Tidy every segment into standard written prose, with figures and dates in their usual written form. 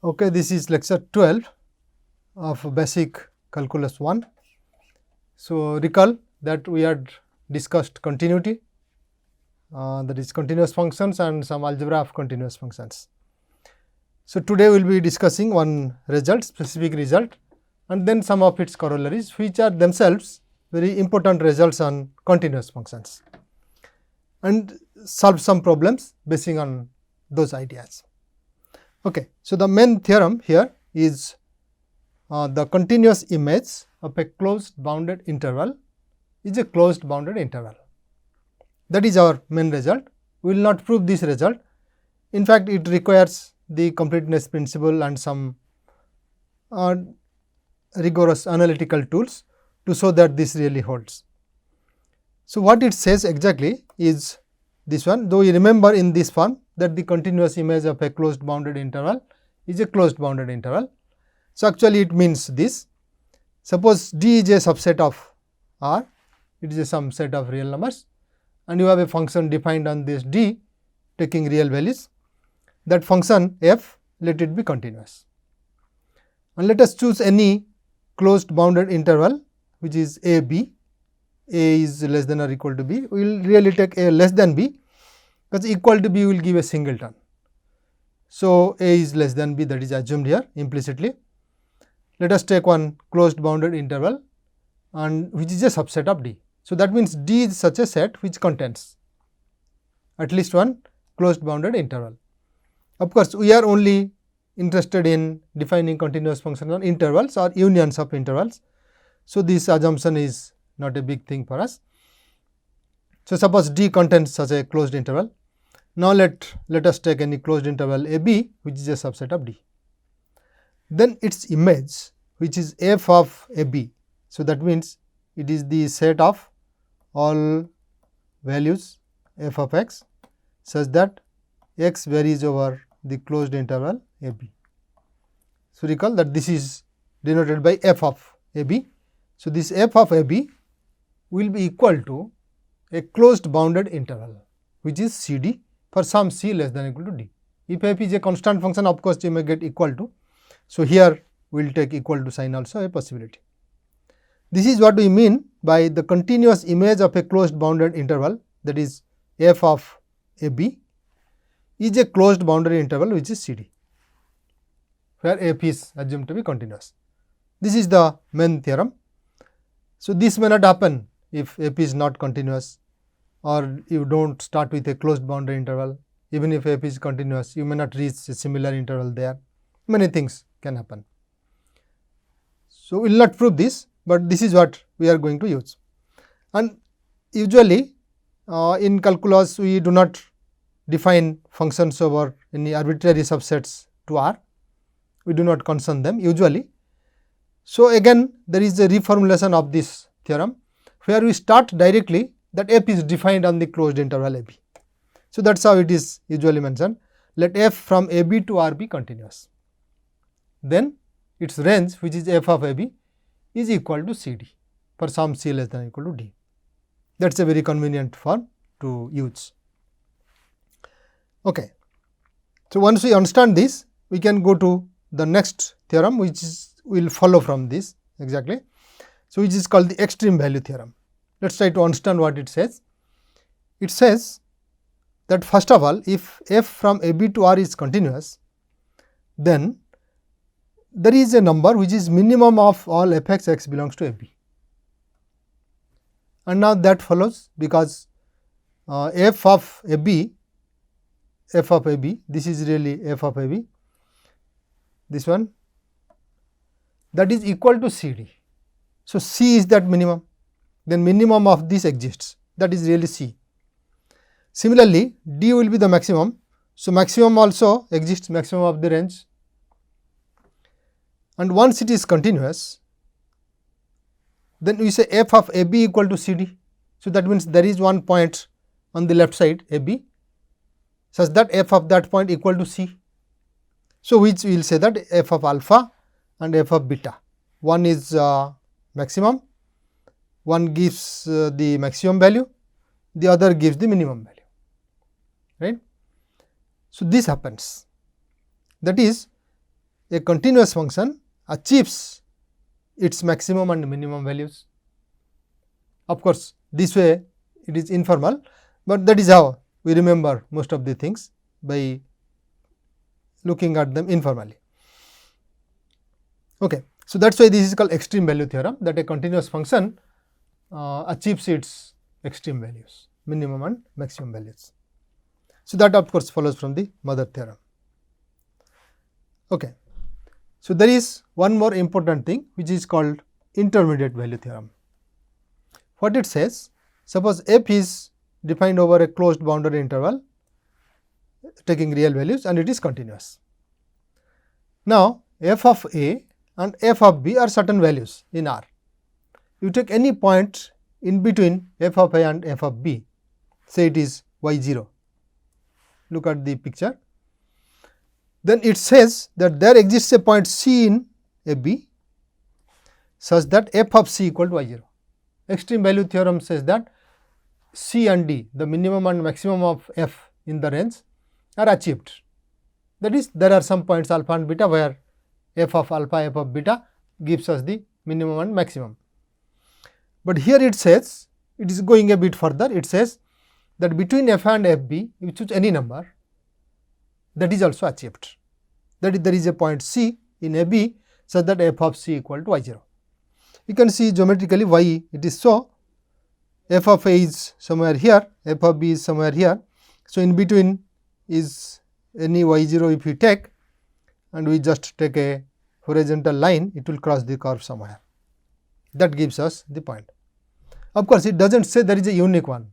Okay, this is lecture 12 of basic calculus 1. So, recall that we had discussed continuity, that is continuous functions and some algebra of continuous functions. So, today we will be discussing one result, specific result, and then some of its corollaries, which are themselves very important results on continuous functions, and solve some problems basing on those ideas. Okay. So, the main theorem here is the continuous image of a closed bounded interval is a closed bounded interval. That is our main result. We will not prove this result. In fact, it requires the completeness principle and some rigorous analytical tools to show that this really holds. So, what it says exactly is this one, though you remember in this form that the continuous image of a closed bounded interval is a closed bounded interval. So, actually it means this. Suppose D is a subset of R, it is some set of real numbers, and you have a function defined on this D taking real values. That function f, let it be continuous. And let us choose any closed bounded interval which is a b, a is less than or equal to b. We will really take a less than b, because equal to b will give a singleton. So, a is less than b, that is assumed here implicitly. Let us take one closed bounded interval and which is a subset of D. So, that means D is such a set which contains at least one closed bounded interval. Of course, we are only interested in defining continuous functions on intervals or unions of intervals. So, this assumption is not a big thing for us. So, suppose D contains such a closed interval. Now, let us take any closed interval a b which is a subset of D. Then its image which is f of a b. So, that means it is the set of all values f of x such that x varies over the closed interval a b. So, recall that this is denoted by f of a b. So, this f of a b will be equal to a closed bounded interval which is c d for some c less than or equal to d. If f is a constant function, of course, you may get equal to. So, here we will take equal to sign also a possibility. This is what we mean by the continuous image of a closed bounded interval, that is f of a b is a closed bounded interval which is c d, where f is assumed to be continuous. This is the main theorem. So, this may not happen if f is not continuous, or you do not start with a closed bounded interval. Even if f is continuous, you may not reach a similar interval there. Many things can happen. So, we will not prove this, but this is what we are going to use. And usually in calculus we do not define functions over any arbitrary subsets to R, we do not concern them usually. So, again there is a reformulation of this theorem, where we start directly that f is defined on the closed interval a b. So, that is how it is usually mentioned. Let f from a b to R be continuous. Then its range which is f of a b is equal to c d for some c less than or equal to d. That is a very convenient form to use. Okay. So, once we understand this, we can go to the next theorem which is will follow from this exactly. So, which is called the extreme value theorem. Let us try to understand what it says. It says that first of all, if f from a b to R is continuous, then there is a number which is minimum of all f x x belongs to a b. And now that follows, because f of a b, this is really f of a b, this one, that is equal to c d. So, c is that minimum, then minimum of this exists, that is really c. Similarly, d will be the maximum. So, maximum also exists, maximum of the range. And once it is continuous, then we say f of a b equal to c d. So, that means there is one point on the left side a b such that f of that point equal to c. So, which we will say that f of alpha and f of beta, one is maximum, one gives the maximum value, the other gives the minimum value, right. So, this happens, that is a continuous function achieves its maximum and minimum values. Of course, this way it is informal, but that is how we remember most of the things, by looking at them informally. Okay. So, that is why this is called extreme value theorem, that a continuous function achieves its extreme values, minimum and maximum values. So, that of course follows from the mother theorem. Okay. So, there is one more important thing which is called intermediate value theorem. What it says, suppose f is defined over a closed boundary interval taking real values and it is continuous. Now, f of a and f of b are certain values in R. You take any point in between f of a and f of b, say it is y0. Look at the picture. Then it says that there exists a point C in a b such that f of c equal to y0. Extreme value theorem says that C and D, the minimum and maximum of f in the range, are achieved. That is, there are some points alpha and beta where f of alpha, f of beta gives us the minimum and maximum. But here it says, it is going a bit further, it says that between f and fb, you choose any number, that is also achieved. That is, there is a point C in AB such that f of c equal to y0. You can see geometrically why it is so. F of a is somewhere here, f of b is somewhere here. So, in between is any y0 if we take, and we just take a horizontal line, it will cross the curve somewhere. That gives us the point. Of course, it does not say there is a unique one,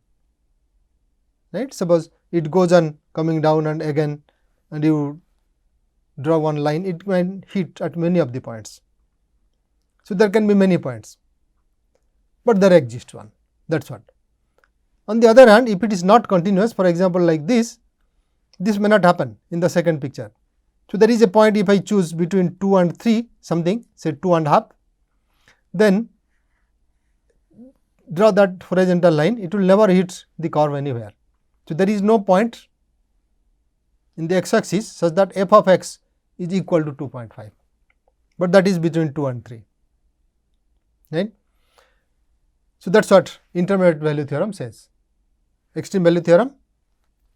right. Suppose it goes on coming down and again, and you draw one line, it can hit at many of the points. So, there can be many points, but there exists one, that is what. On the other hand, if it is not continuous, for example, like this may not happen in the second picture. So, there is a point if I choose between 2 and 3 something, say 2.5, then draw that horizontal line, it will never hit the curve anywhere. So, there is no point in the x axis such that f of x is equal to 2.5, but that is between 2 and 3, right. So, that is what intermediate value theorem says. Extreme value theorem,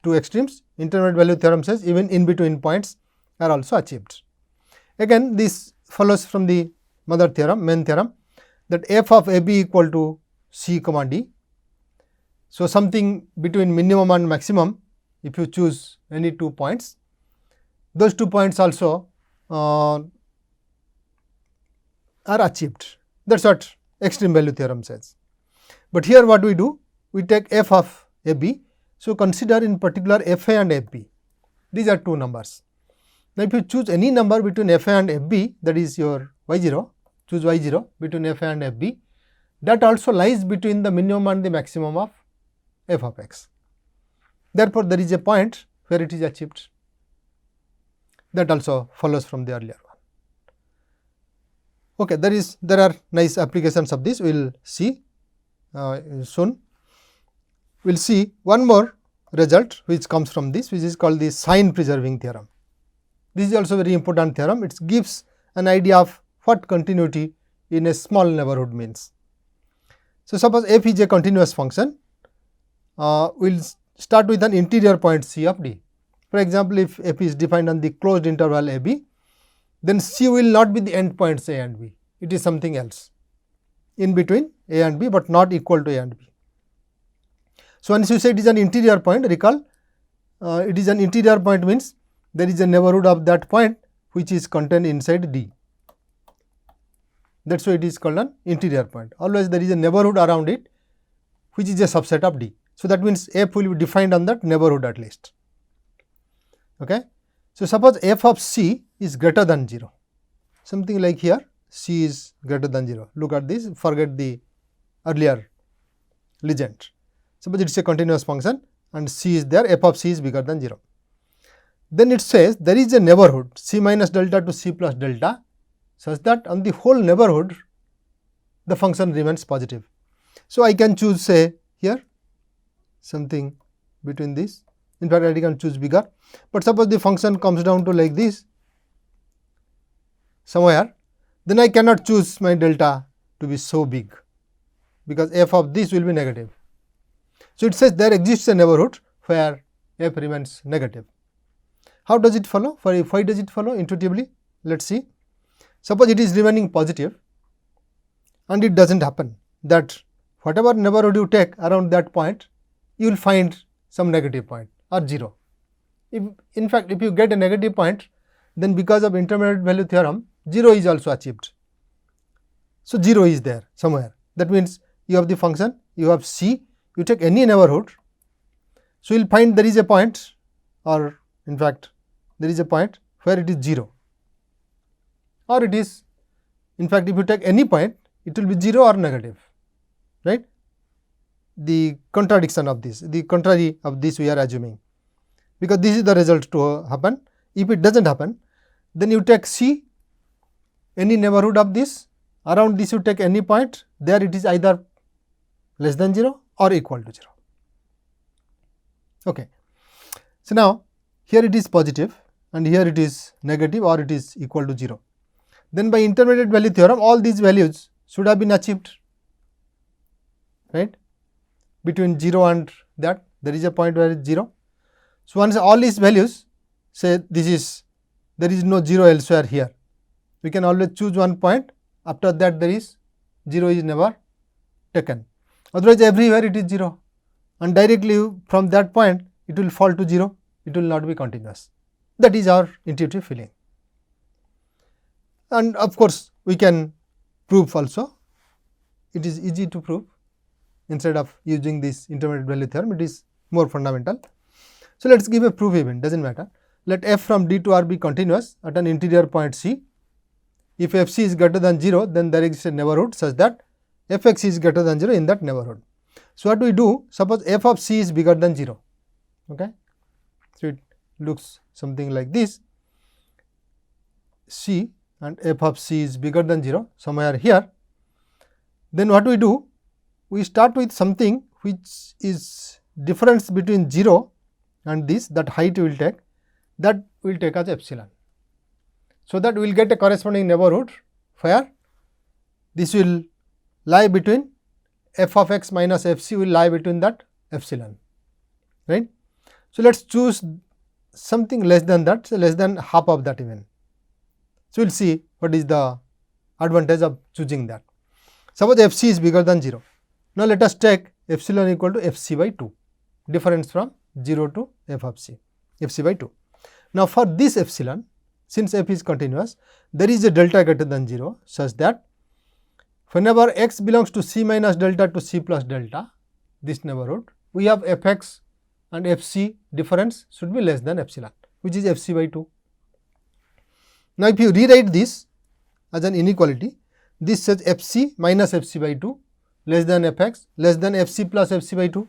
two extremes, intermediate value theorem says even in between points are also achieved. Again, this follows from the mother theorem, main theorem, that f of a b equal to c comma d. So, something between minimum and maximum, if you choose any 2 points, those 2 points also are achieved. That is what extreme value theorem says. But here what we do? We take f of a b. So, consider in particular f a and f b. These are 2 numbers. Now, if you choose any number between f a and f b, that is your y0, choose y0 between f a and f b, that also lies between the minimum and the maximum of f of x. Therefore, there is a point where it is achieved. That also follows from the earlier one. Okay, there are nice applications of this. We will see soon. We will see one more result which comes from this, which is called the sign preserving theorem. This is also very important theorem. It gives an idea of what continuity in a small neighborhood means. So, suppose f is a continuous function, we will start with an interior point C of D. For example, if f is defined on the closed interval a b, then C will not be the end points a and b, it is something else in between a and b, but not equal to a and b. So, once you say it is an interior point, recall it is an interior point means there is a neighborhood of that point which is contained inside D. That is why it is called an interior point. Always there is a neighborhood around it which is a subset of D. So, that means f will be defined on that neighborhood at least. Okay. So, suppose f of c is greater than 0, something like here c is greater than 0. Look at this, forget the earlier legend. Suppose it is a continuous function and c is there, f of c is bigger than 0. Then it says there is a neighborhood c minus delta to c plus delta such that on the whole neighborhood the function remains positive. So, I can choose say here something between this, in fact, I can choose bigger, but suppose the function comes down to like this, somewhere, then I cannot choose my delta to be so big, because f of this will be negative. So, it says there exists a neighborhood where f remains negative. How does it follow? Why does it follow intuitively? Let us see. Suppose it is remaining positive and it does not happen that whatever neighborhood you take around that point, you will find some negative point or 0. In fact, if you get a negative point, then because of intermediate value theorem, 0 is also achieved. So, 0 is there somewhere. That means, you have the function, you have C, you take any neighborhood. So, you will find there is a point, or in fact, there is a point where it is 0, or it is, in fact, if you take any point, it will be 0 or negative, right. The contradiction of this, the contrary of this we are assuming, because this is the result to happen. If it does not happen, then you take C, any neighborhood of this, around this you take any point, there it is either less than 0 or equal to 0. Okay. So, now here it is positive and here it is negative or it is equal to 0. Then by intermediate value theorem, all these values should have been achieved, right. Between 0 and that, there is a point where it is 0. So, once all these values, say this is, there is no 0 elsewhere here, we can always choose one point, after that there is 0 is never taken, otherwise everywhere it is 0, and directly from that point it will fall to 0, it will not be continuous. That is our intuitive feeling. And of course, we can prove also, it is easy to prove. Instead of using this intermediate value theorem, it is more fundamental. So, let us give a proof even, does not matter. Let f from D to R be continuous at an interior point C. If f c is greater than 0, then there exists a neighborhood such that f x is greater than 0 in that neighborhood. So, what we do? Suppose f of c is bigger than 0. Okay. So, it looks something like this, c, and f of c is bigger than 0 somewhere here. Then what we do? We start with something which is difference between 0 and this, that height we will take, that we will take as epsilon. So, that we will get a corresponding neighborhood where this will lie between f of x minus f c will lie between that epsilon, right. So, let us choose something less than that, so less than half of that even. So, we will see what is the advantage of choosing that. Suppose f c is bigger than 0. Now, let us take epsilon equal to f c by 2, difference from 0 to f of c, f c by 2. Now, for this epsilon, since f is continuous, there is a delta greater than 0 such that whenever x belongs to c minus delta to c plus delta, this neighborhood, we have f x and f c difference should be less than epsilon, which is f c by 2. Now, if you rewrite this as an inequality, this says f c minus f c by 2 less than f x less than f c plus f c by 2,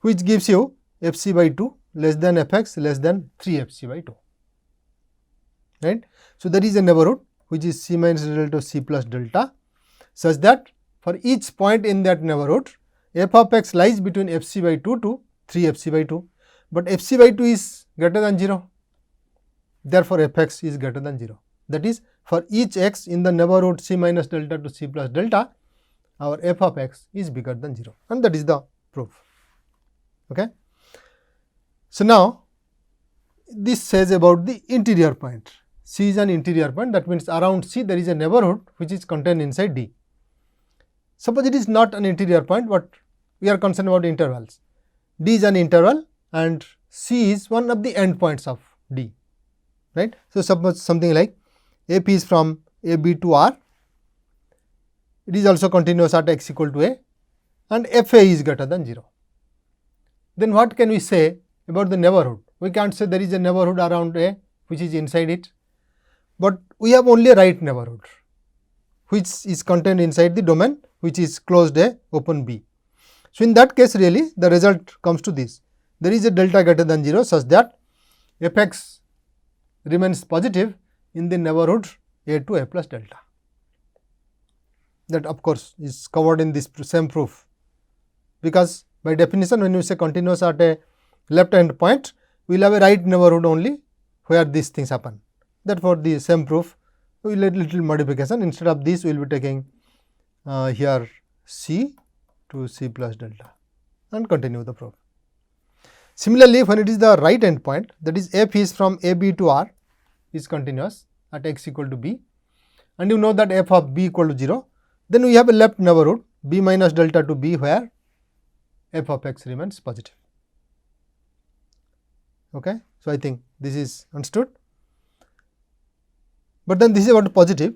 which gives you f c by 2 less than f x less than 3 f c by 2, right. So, there is a neighborhood which is c minus delta to c plus delta such that for each point in that neighborhood, f of x lies between f c by 2 to 3 f c by 2, but f c by 2 is greater than 0, therefore, f x is greater than 0. That is, for each x in the neighborhood c minus delta to c plus delta, our f of x is bigger than 0, and that is the proof. Okay. So, now this says about the interior point. C is an interior point, that means around C there is a neighborhood which is contained inside D. Suppose it is not an interior point, but we are concerned about intervals. D is an interval and C is one of the endpoints of D, right. So, suppose something like AP is from AB to R, it is also continuous at x equal to A, and FA is greater than 0. Then what can we say about the neighborhood? We can't say there is a neighborhood around A which is inside it, but we have only a right neighborhood which is contained inside the domain which is closed A open B. So, in that case really the result comes to this, there is a delta greater than 0 such that f x remains positive in the neighborhood A to A plus delta. That of course is covered in this same proof, because by definition when you say continuous at a left hand point, we will have a right neighborhood only where these things happen. Therefore, the same proof we will let little modification. Instead of this, we will be taking here c to c plus delta and continue the proof. Similarly, when it is the right end point, that is f is from a b to r is continuous at x equal to b, and you know that f of b equal to 0, then we have a left neighborhood b minus delta to b where f of x remains positive. Okay. So, I think this is understood, but then this is about positive.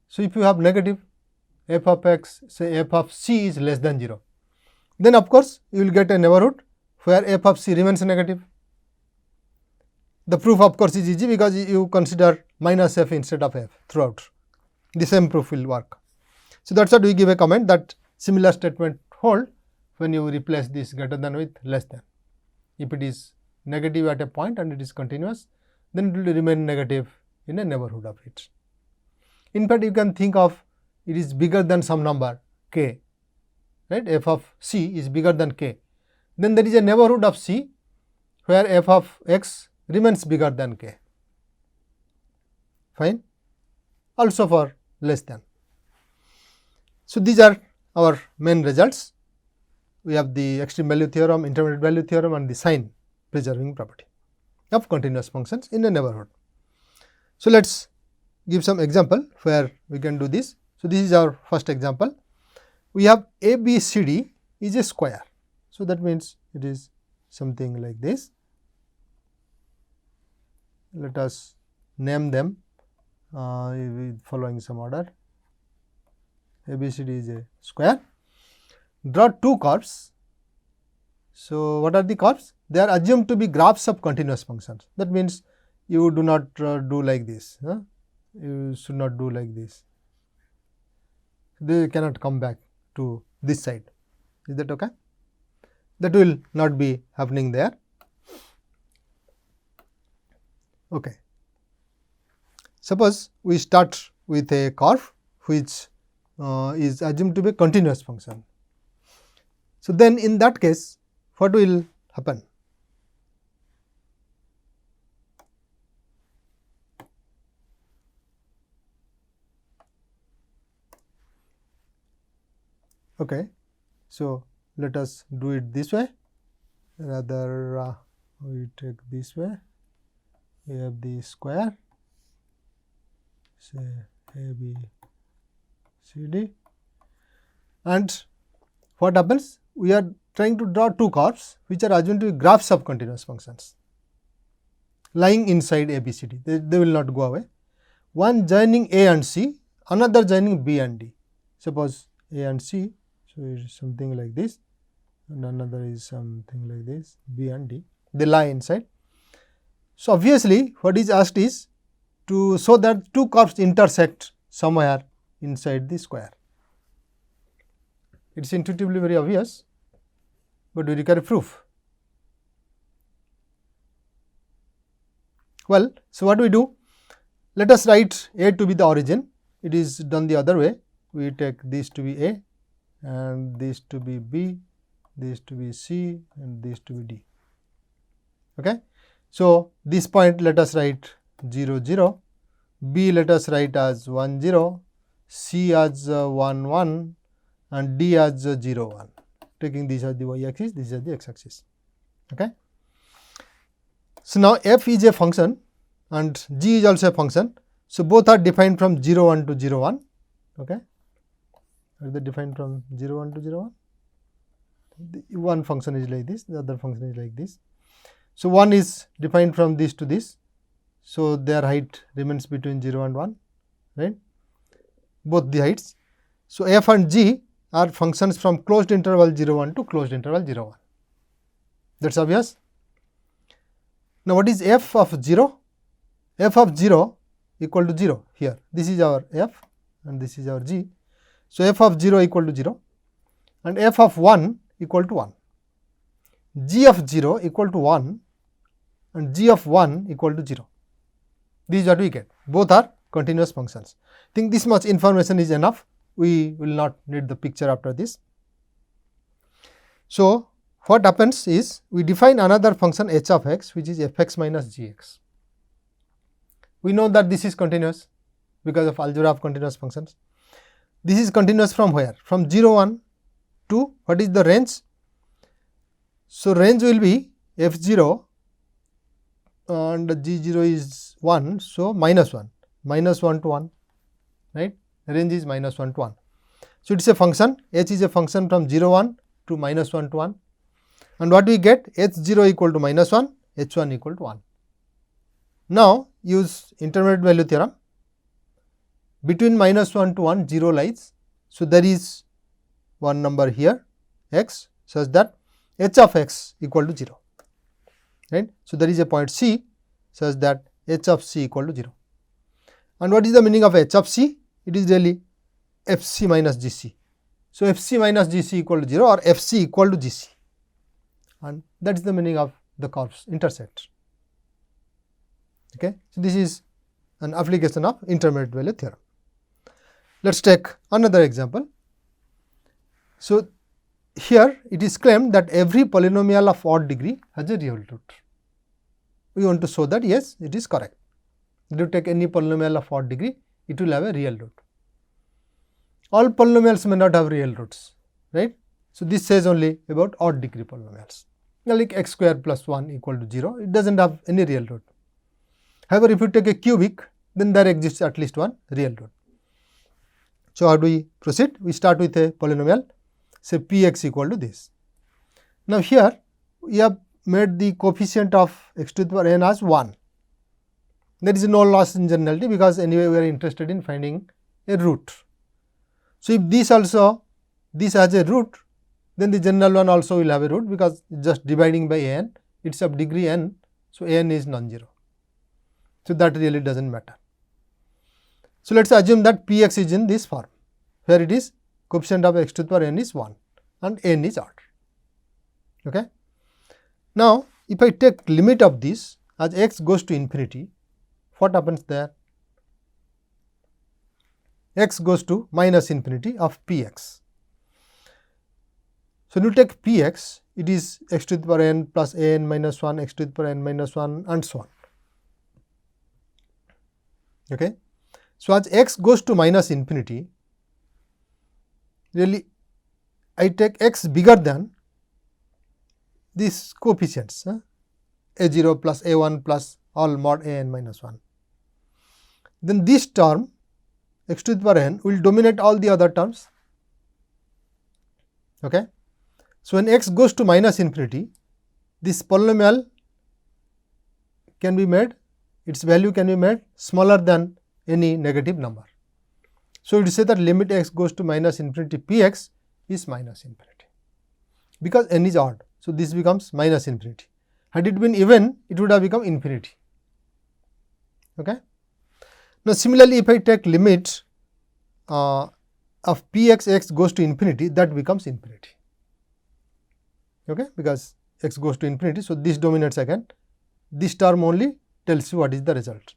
So, if you have negative f of x, say f of c is less than 0, then of course, you will get a neighborhood where f of c remains negative. The proof of course is easy because you consider minus f instead of f throughout. The same proof will work. So, that is what we give a comment that similar statement hold when you replace this greater than with less than. If it is negative at a point and it is continuous, then it will remain negative in a neighborhood of it. In fact, you can think of it is bigger than some number k, right? F of c is bigger than k. Then there is a neighborhood of c where f of x remains bigger than k. Fine. Also for less than. So, these are our main results. We have the extreme value theorem, intermediate value theorem, and the sign preserving property of continuous functions in a neighborhood. So, let us give some example where we can do this. So, this is our first example. We have a, b, c, d is a square. So, that means it is something like this. Let us name them following some order. A, b, c, d is a square. Draw two curves. So, what are the curves? They are assumed to be graphs of continuous functions. That means, you do not do like this. You should not do like this. They cannot come back to this side. Is that okay? That will not be happening there. Okay. Suppose we start with a curve which is assumed to be a continuous function. So, then in that case, what will happen? Okay. So, let us do it this way, rather we take this way, we have the square, say a, b, c, d, and what happens? We are trying to draw two curves which are assumed to be graphs of continuous functions lying inside a, b, c, d. They will not go away. One joining a and c, another joining b and d. Suppose a and c, so it is something like this, and another is something like this, b and d. They lie inside. So, obviously, what is asked is to show that two curves intersect somewhere inside the square. It is intuitively very obvious, but we require proof. Well, so what we do? Let us write a to be the origin. It is done the other way. We take this to be a, and this to be b, this to be c, and this to be d. Okay. So, this point let us write 0 0, b let us write as 1 0, c as 1 1, and d as 0 1, taking these as the y axis, this is the x axis. Okay. So, now f is a function and g is also a function. So, both are defined from 0 1 to 0 1. Okay. Are they defined from 0 1 to 0 1? The one function is like this, the other function is like this. So, one is defined from this to this. So, their height remains between 0 and 1, right, both the heights. So, f and g are functions from closed interval 0 1 to closed interval 0 1. That is obvious. Now, what is f of 0? F of 0 equal to 0 here. This is our f and this is our g. So, f of 0 equal to 0 and f of 1 equal to 1. G of 0 equal to 1 and g of 1 equal to 0. This is what we get. Both are continuous functions. I think this much information is enough. We will not need the picture after this. So, what happens is we define another function h of x, which is f x minus g x. We know that this is continuous. because of algebra of continuous functions. This is continuous from where? From 0 1 to what is the range? So, range will be f 0 and g 0 is 1. So, minus 1 to 1, right, range is minus 1 to 1. So, it is a function, h is a function from 0 1 to minus 1 to 1, and what we get? h 0 equal to minus 1, h 1 equal to 1. Now, use intermediate value theorem. Between minus 1 to 1, 0 lies. So, there is one number here x such that h of x equal to 0, right. So, there is a point C such that h of c equal to 0. And what is the meaning of h of c? It is really f c minus g c. So, f c minus g c equal to 0 or f c equal to g c, and that is the meaning of the curves intersect. Okay. So, this is an application of intermediate value theorem. Let us take another example. So, here it is claimed that every polynomial of odd degree has a real root. We want to show that yes, it is correct. If you take any polynomial of odd degree, it will have a real root. All polynomials may not have real roots, right. So, this says only about odd degree polynomials, like x square plus 1 equal to 0, it does not have any real root. However, if you take a cubic, then there exists at least one real root. So, how do we proceed? We start with a polynomial, say p x equal to this. Now, here we have made the coefficient of x to the power n as 1. There is no loss in generality, because anyway we are interested in finding a root. So, if this also this has a root, then the general one also will have a root, because just dividing by n, it is of degree n. So, n is non-zero. So, that really does not matter. So, let us assume that p x is in this form, where it is coefficient of x to the power n is 1 and n is odd. Okay. Now, if I take limit of this as x goes to infinity, what happens there? X goes to minus infinity of p x. So, when you take p x, it is x to the power n plus a n minus 1, x to the power n minus 1 and so on. Okay. So, as x goes to minus infinity, really I take x bigger than these coefficients, a 0 plus a 1 plus all mod a n minus 1. Then this term x to the power n will dominate all the other terms. Okay. So, when x goes to minus infinity, this polynomial can be made, its value can be made smaller than any negative number. So, it is say that limit x goes to minus infinity p x is minus infinity, because n is odd. So, this becomes minus infinity. Had it been even, it would have become infinity. Okay. Now, similarly, if I take limit of p x goes to infinity, that becomes infinity, okay, because x goes to infinity. So, this dominates again, this term only tells you what is the result.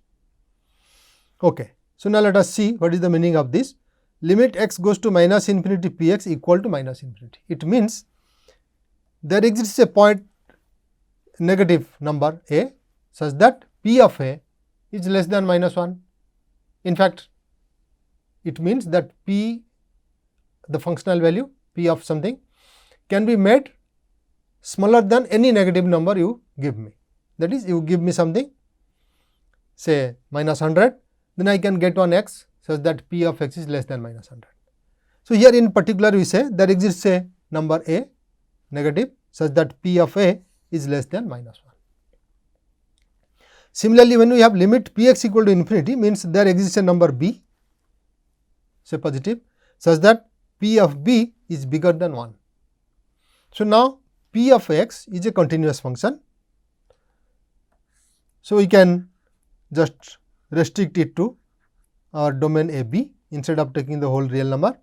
Okay. So, now let us see what is the meaning of this. Limit x goes to minus infinity p x equal to minus infinity. It means there exists a point negative number a such that p of a is less than minus 1. In fact, it means that p, the functional value p of something, can be made smaller than any negative number you give me. That is, you give me something, say minus 100, then I can get one x such that p of x is less than minus 100. So, here in particular we say there exists a number a negative such that p of a is less than minus 1. Similarly, when we have limit p x equal to infinity, means there exists a number b, say positive, such that p of b is bigger than 1. So, now p of x is a continuous function. So, we can just restrict it to our domain a b instead of taking the whole real number.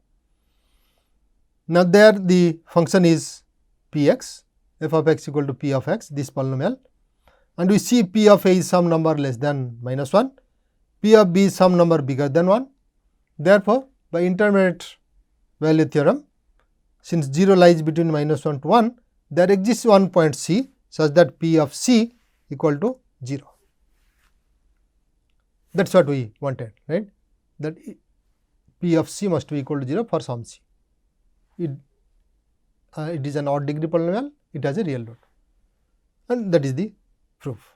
Now, there the function is p x, f of x equal to p of x, this polynomial, and we see p of a is some number less than minus 1, p of b is some number bigger than 1. Therefore, by intermediate value theorem, since 0 lies between minus 1 to 1, there exists one point c such that p of c equal to 0. That is what we wanted, right. that P of C must be equal to 0 for some C. It is an odd degree polynomial, it has a real root, and that is the proof.